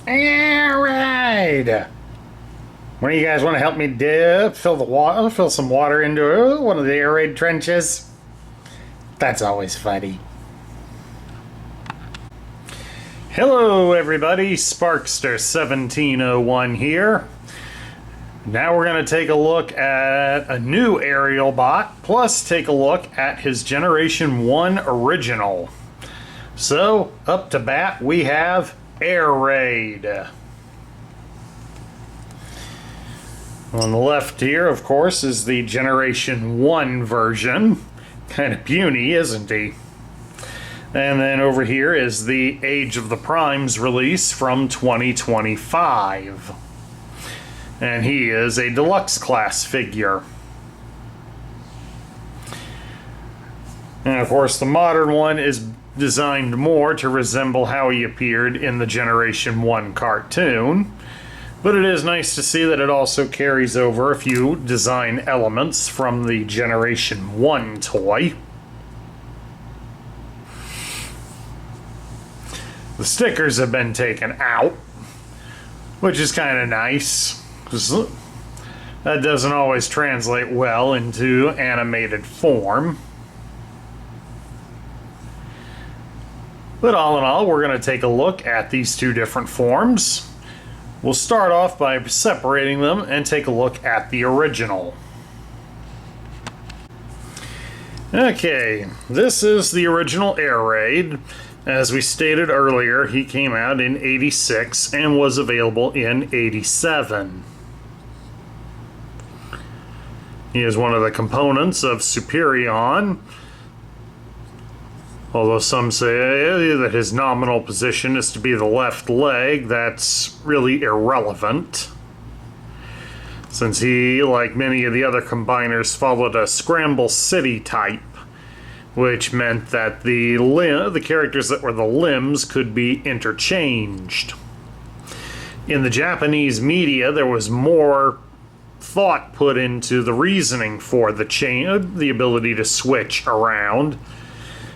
Air raid! One of you guys want to help me fill some water into one of the air raid trenches? That's always funny. Hello everybody, Sparkster1701 here. Now we're going to take a look at a new Aerialbot, plus take a look at his Generation 1 original. So, up to bat we have Air Raid. On the left here, of course, is the Generation 1 version. Kind of puny, isn't he? And then over here is the Age of the Primes release from 2025. And he is a deluxe class figure. And of course the modern one is designed more to resemble how he appeared in the Generation 1 cartoon. But it is nice to see that it also carries over a few design elements from the Generation 1 toy. The stickers have been taken out, which is kind of nice, because that doesn't always translate well into animated form. But all in all, we're going to take a look at these two different forms. We'll start off by separating them and take a look at the original. Okay, this is the original Air Raid. As we stated earlier, he came out in '86 and was available in '87. He is one of the components of Superion, although some say that his nominal position is to be the left leg. That's really irrelevant, since he, like many of the other combiners, followed a Scramble City type, which meant that the characters that were the limbs could be interchanged. In the Japanese media, there was more thought put into the reasoning for the ability to switch around.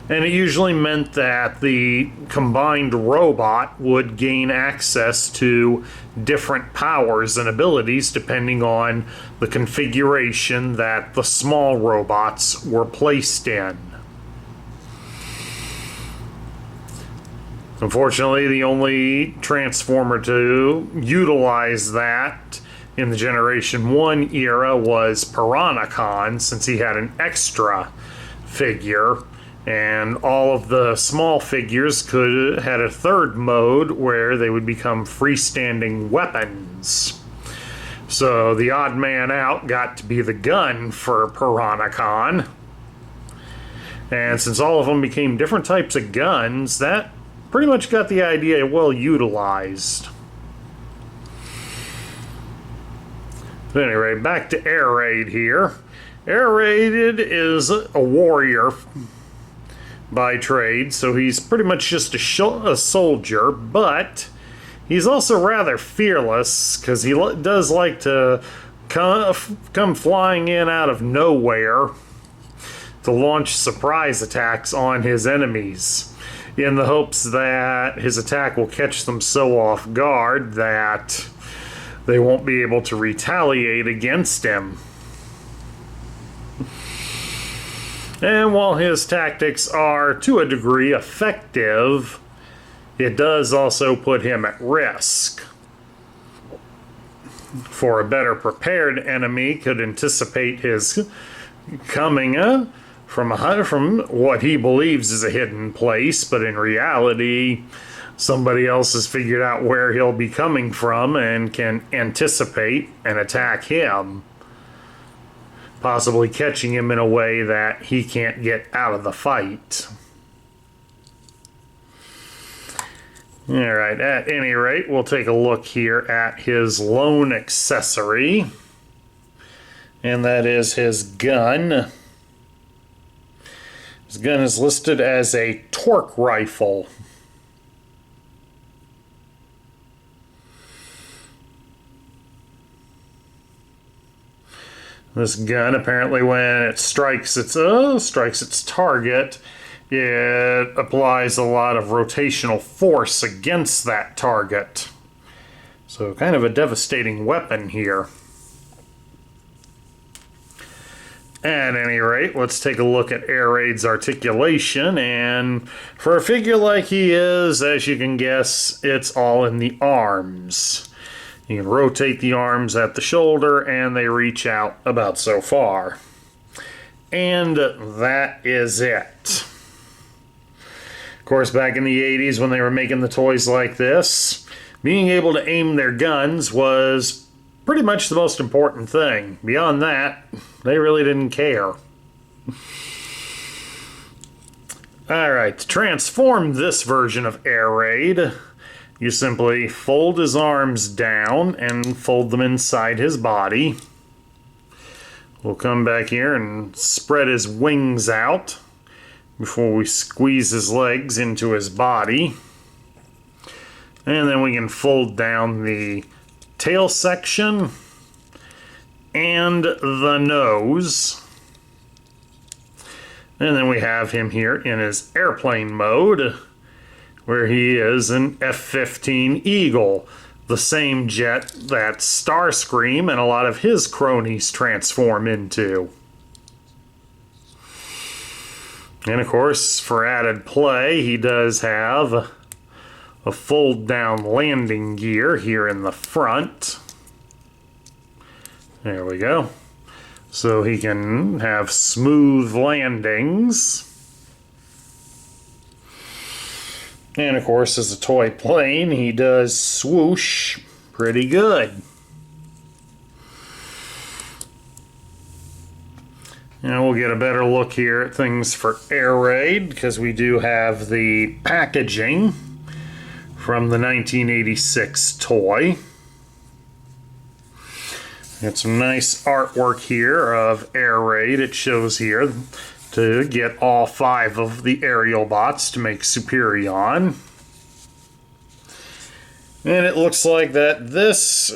And it usually meant that the combined robot would gain access to different powers and abilities depending on the configuration that the small robots were placed in. Unfortunately, the only Transformer to utilize that in the Generation 1 era was Piranha, since he had an extra figure. And all of the small figures had a third mode where they would become freestanding weapons. So the odd man out got to be the gun for Piranha. And since all of them became different types of guns, that pretty much got the idea well utilized. But anyway, back to Air Raid here. Air Raid is a warrior by trade, so he's pretty much just a soldier, but he's also rather fearless, because he does like to come flying in out of nowhere to launch surprise attacks on his enemies, in the hopes that his attack will catch them so off guard that they won't be able to retaliate against him. And while his tactics are, to a degree, effective, it does also put him at risk. For a better prepared enemy could anticipate his coming from what he believes is a hidden place, but in reality, somebody else has figured out where he'll be coming from and can anticipate and attack him, possibly catching him in a way that he can't get out of the fight. Alright, at any rate, we'll take a look here at his lone accessory, and that is his gun. His gun is listed as a torque rifle. This gun, apparently, when it strikes its target, it applies a lot of rotational force against that target. So kind of a devastating weapon here. At any rate, let's take a look at Air Raid's articulation, and for a figure like he is, as you can guess, it's all in the arms. You can rotate the arms at the shoulder, and they reach out about so far. And that is it. Of course, back in the 80s when they were making the toys like this, being able to aim their guns was pretty much the most important thing. Beyond that, they really didn't care. Alright, to transform this version of Air Raid, you simply fold his arms down and fold them inside his body. We'll come back here and spread his wings out before we squeeze his legs into his body. And then we can fold down the tail section and the nose. And then we have him here in his airplane mode, where he is an F-15 Eagle, the same jet that Starscream and a lot of his cronies transform into. And of course, for added play, he does have a fold-down landing gear here in the front. There we go. So he can have smooth landings. And of course, as a toy plane, he does swoosh pretty good. And we'll get a better look here at things for Air Raid, because we do have the packaging from the 1986 toy. Got some nice artwork here of Air Raid. It shows here to get all 5 of the Aerialbots to make Superion. And it looks like that this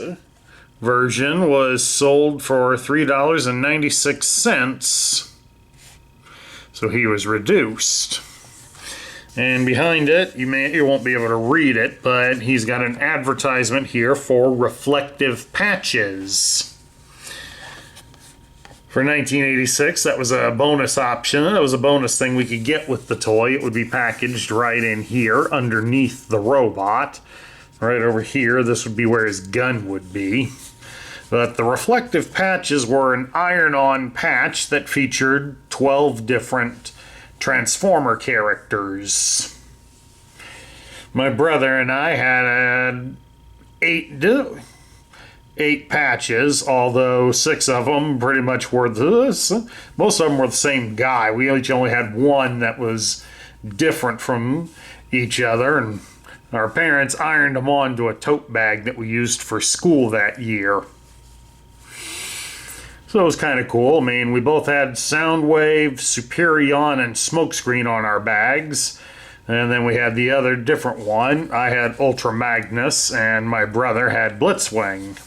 version was sold for $3.96. So he was reduced. And behind it, you won't be able to read it, but he's got an advertisement here for reflective patches. For 1986, that was a bonus option. That was a bonus thing we could get with the toy. It would be packaged right in here underneath the robot. Right over here, this would be where his gun would be. But the reflective patches were an iron-on patch that featured 12 different Transformer characters. My brother and I had 8 patches, although 6 of them pretty much were most of them were the same guy. We each only had one that was different from each other, and our parents ironed them onto a tote bag that we used for school that year. So it was kind of cool. I mean, we both had Soundwave, Superion, and Smokescreen on our bags. And then we had the other different one. I had Ultra Magnus, and my brother had Blitzwing.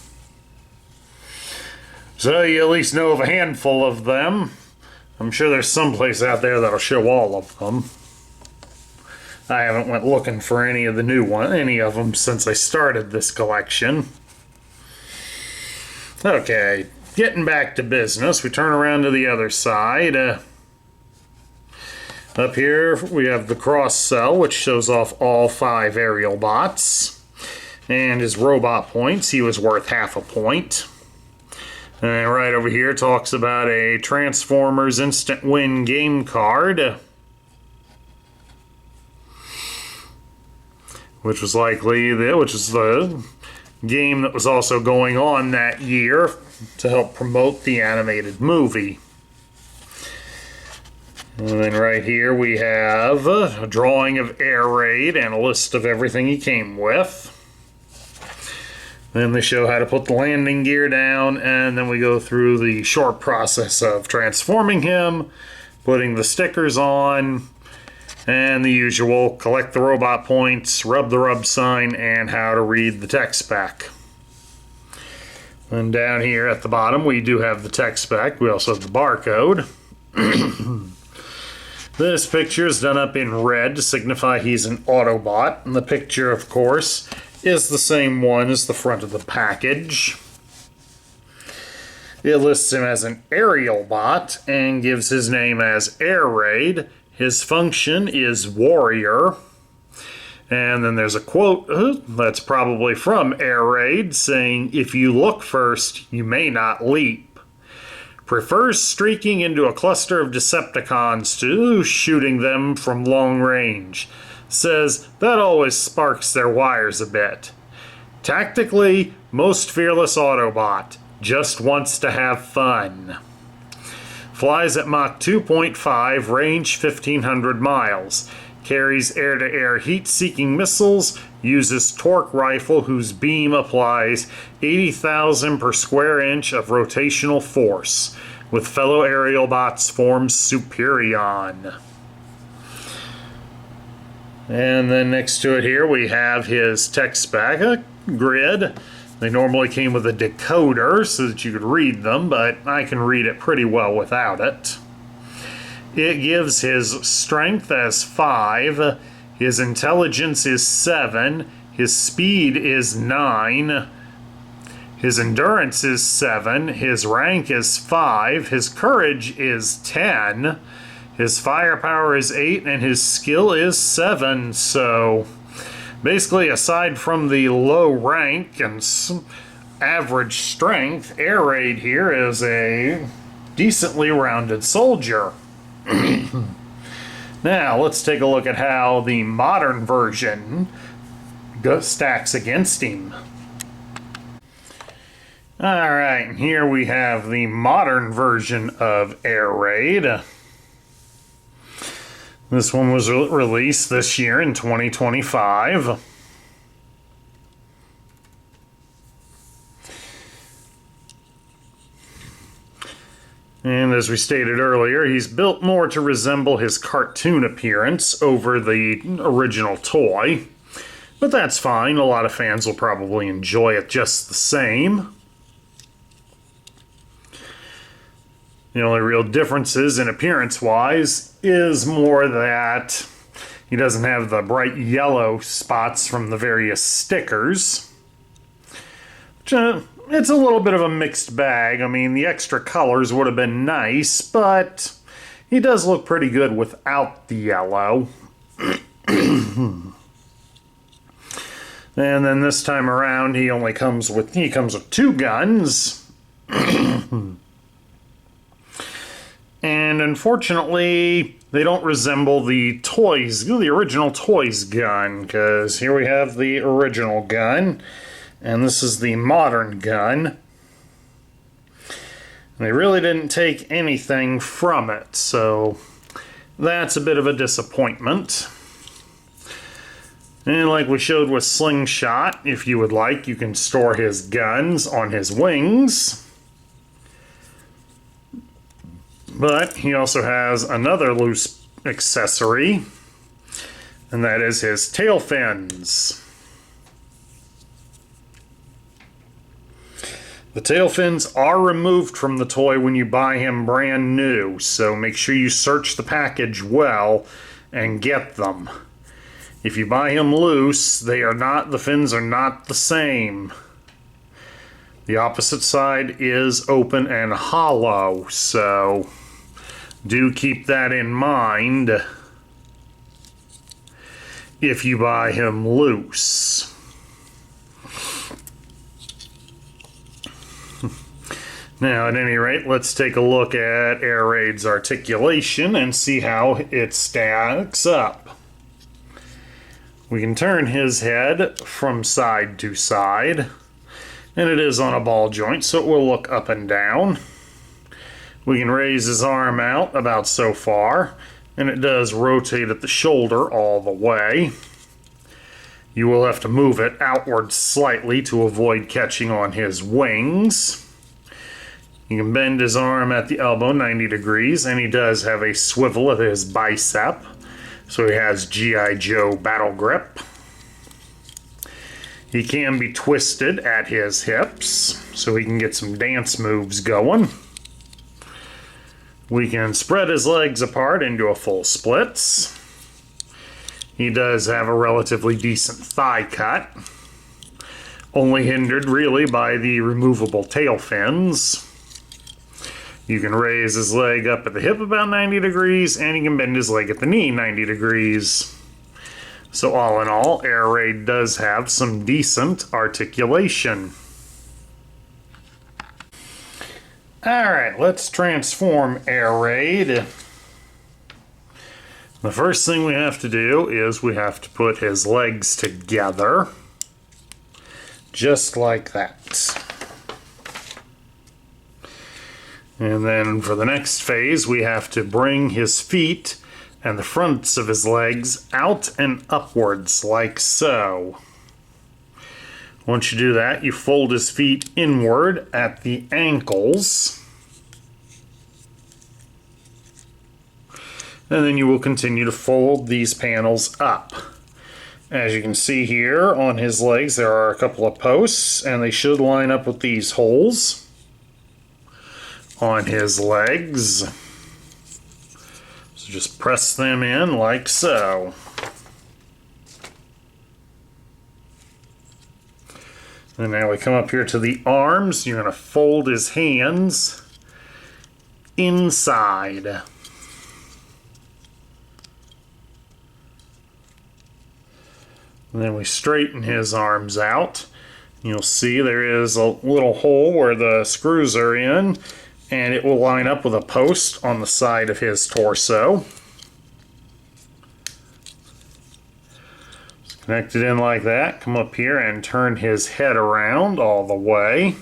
So you at least know of a handful of them. I'm sure there's someplace out there that'll show all of them. I haven't went looking for any of them since I started this collection. Okay. Getting back to business, we turn around to the other side. Up here we have the cross cell, which shows off all 5 Aerialbots. And his robot points, he was worth half a point. And right over here talks about a Transformers Instant Win game card, which was the game that was also going on that year to help promote the animated movie. And then right here we have a drawing of Air Raid and a list of everything he came with. Then they show how to put the landing gear down, and then we go through the short process of transforming him, putting the stickers on, and the usual collect the robot points, rub the rub sign, and how to read the tech spec. And down here at the bottom we do have the tech spec. We also have the barcode. This picture is done up in red to signify he's an Autobot, and the picture, of course, is the same one as the front of the package. It lists him as an Aerialbot and gives his name as Air Raid. His function is Warrior. And then there's a quote that's probably from Air Raid saying, "If you look first, you may not leap. Prefers streaking into a cluster of Decepticons to shooting them from long range. Says that always sparks their wires a bit. Tactically, most fearless Autobot. Just wants to have fun. Flies at Mach 2.5, range 1,500 miles. Carries air-to-air heat-seeking missiles, uses torque rifle whose beam applies 80,000 per square inch of rotational force. With fellow Aerialbots forms Superion." And then next to it here we have his tech spec grid. They normally came with a decoder so that you could read them, but I can read it pretty well without it. It gives his strength as 5, his intelligence is 7, his speed is 9, his endurance is 7, his rank is 5, his courage is 10, his firepower is 8, and his skill is 7. So basically, aside from the low rank and average strength, Air Raid here is a decently rounded soldier. Now, let's take a look at how the modern version stacks against him. Alright, here we have the modern version of Air Raid. This one was released this year in 2025. And as we stated earlier, he's built more to resemble his cartoon appearance over the original toy. But that's fine, a lot of fans will probably enjoy it just the same. The only real differences in appearance-wise is more that he doesn't have the bright yellow spots from the various stickers. It's a little bit of a mixed bag. I mean, the extra colors would have been nice, but he does look pretty good without the yellow. And then this time around, he comes with 2 guns. And unfortunately, they don't resemble the original Toys gun, because here we have the original gun, and this is the modern gun. And they really didn't take anything from it, so that's a bit of a disappointment. And like we showed with Slingshot, if you would like, you can store his guns on his wings. But he also has another loose accessory, and that is his tail fins. The tail fins are removed from the toy when you buy him brand new, so make sure you search the package well and get them. If you buy him loose, the fins are not the same. The opposite side is open and hollow, so do keep that in mind if you buy him loose. Now, at any rate, let's take a look at Air Raid's articulation and see how it stacks up. We can turn his head from side to side, and it is on a ball joint, so it will look up and down. We can raise his arm out about so far, and it does rotate at the shoulder all the way. You will have to move it outward slightly to avoid catching on his wings. You can bend his arm at the elbow 90 degrees, and he does have a swivel at his bicep, so he has G.I. Joe battle grip. He can be twisted at his hips, so he can get some dance moves going. We can spread his legs apart into a full splits. He does have a relatively decent thigh cut. only hindered really by the removable tail fins. You can raise his leg up at the hip about 90 degrees, and you can bend his leg at the knee 90 degrees. So all in all, Air Raid does have some decent articulation. Alright, let's transform Air Raid. The first thing we have to do is we have to put his legs together. Just like that. And then for the next phase, we have to bring his feet and the fronts of his legs out and upwards, like so. Once you do that, you fold his feet inward at the ankles. And then you will continue to fold these panels up. As you can see here on his legs, there are a couple of posts, and they should line up with these holes on his legs. So just press them in like so. And now we come up here to the arms. You're going to fold his hands inside. And then we straighten his arms out. You'll see there is a little hole where the screws are in, and it will line up with a post on the side of his torso. Just connect it in like that. Come up here and turn his head around all the way.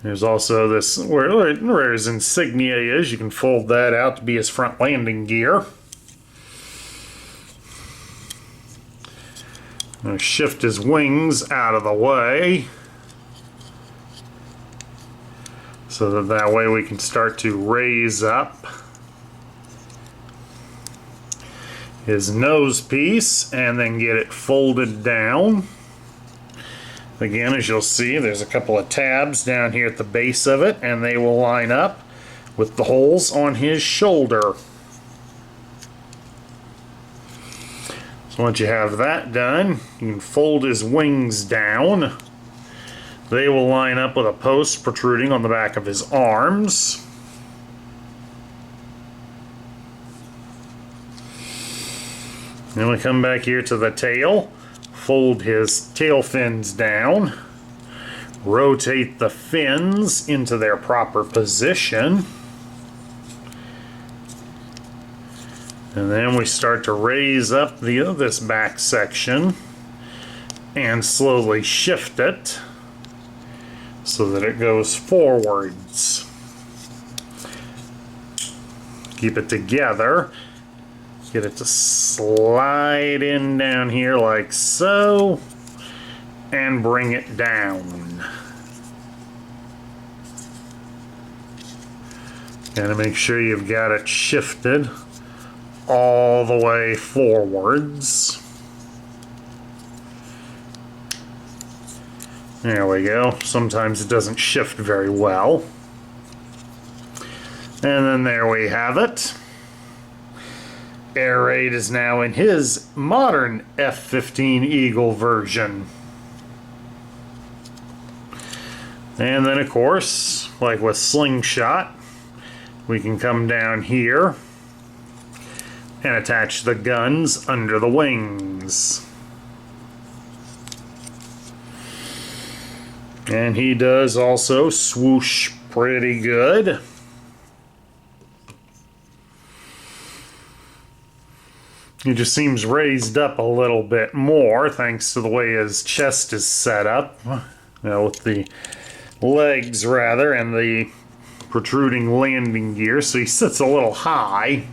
There's also this, where his insignia is, you can fold that out to be his front landing gear. I'm going to shift his wings out of the way, so that way we can start to raise up his nose piece and then get it folded down. Again, as you'll see, there's a couple of tabs down here at the base of it, and they will line up with the holes on his shoulder. So once you have that done, you can fold his wings down. They will line up with a post protruding on the back of his arms. Then we come back here to the tail, fold his tail fins down, rotate the fins into their proper position, and then we start to raise up this back section and slowly shift it so that it goes forwards. Keep it together. Get it to slide in down here like so, and bring it down. Gotta make sure you've got it shifted all the way forwards. There we go. Sometimes it doesn't shift very well. And then there we have it. Air Raid is now in his modern F-15 Eagle version. And then, of course, like with Slingshot, we can come down here and attach the guns under the wings. And he does also swoosh pretty good. He just seems raised up a little bit more thanks to the way his chest is set up. With the legs rather and the protruding landing gear, so he sits a little high.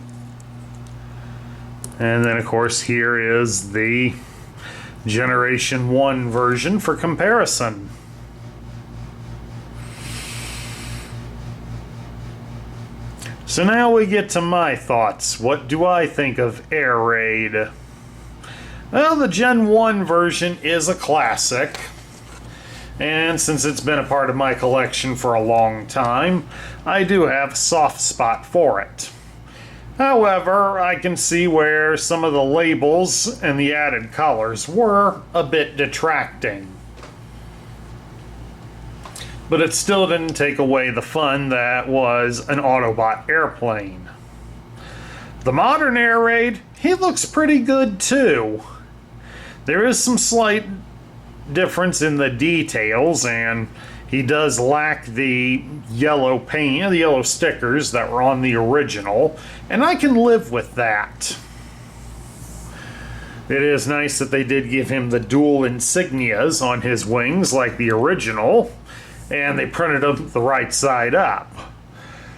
And then of course here is the Generation 1 version for comparison. So now we get to my thoughts. What do I think of Air Raid? Well, the Gen 1 version is a classic. And since it's been a part of my collection for a long time, I do have a soft spot for it. However, I can see where some of the labels and the added colors were a bit detracting. But it still didn't take away the fun that was an Autobot airplane. The modern Air Raid, he looks pretty good too. There is some slight difference in the details, and he does lack the yellow paint, the yellow stickers that were on the original, and I can live with that. It is nice that they did give him the dual insignias on his wings like the original, and they printed them the right side up.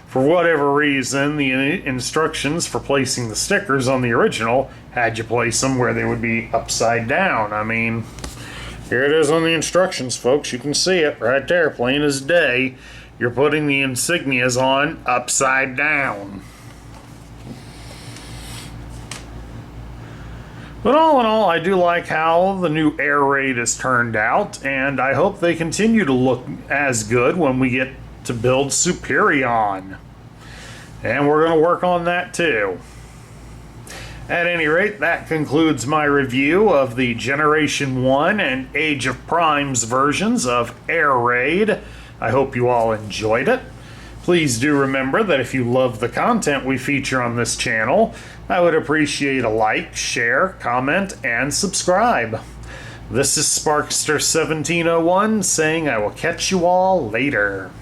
For whatever reason, the instructions for placing the stickers on the original had you place them where they would be upside down. I mean, here it is on the instructions, folks. You can see it right there, plain as day. You're putting the insignias on upside down. But all in all, I do like how the new Air Raid has turned out, and I hope they continue to look as good when we get to build Superion. And we're going to work on that too. At any rate, that concludes my review of the Generation 1 and Age of Primes versions of Air Raid. I hope you all enjoyed it. Please do remember that if you love the content we feature on this channel, I would appreciate a like, share, comment, and subscribe. This is Sparkster1701 saying I will catch you all later.